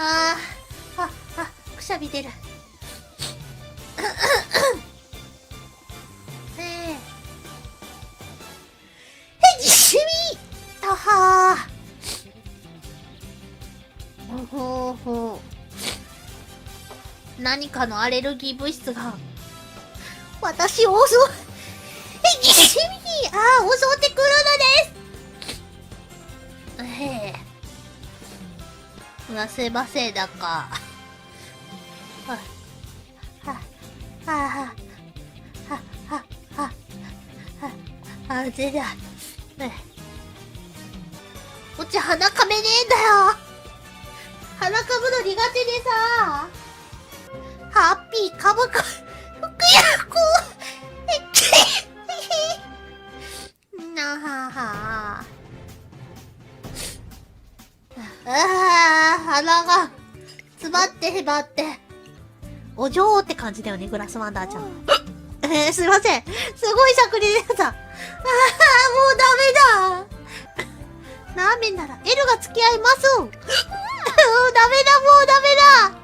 あー、くしゃみ出る。ぎしみあはー。ほうほう。何かのアレルギー物質が、私を襲う。ぎしみ襲ってくるのです。すいません、なんか。全然。こっち鼻かめねえんだよ。鼻かむの苦手でさ。ハッピーかむか、ふくやこ。なはは。鼻が詰まってしまって。お嬢って感じだよね、グラスワンダーちゃん。すいません。すごいしゃくり出た。もうダメだ。ラーメンなら L が付き合います。ダメだ、もうダメだ。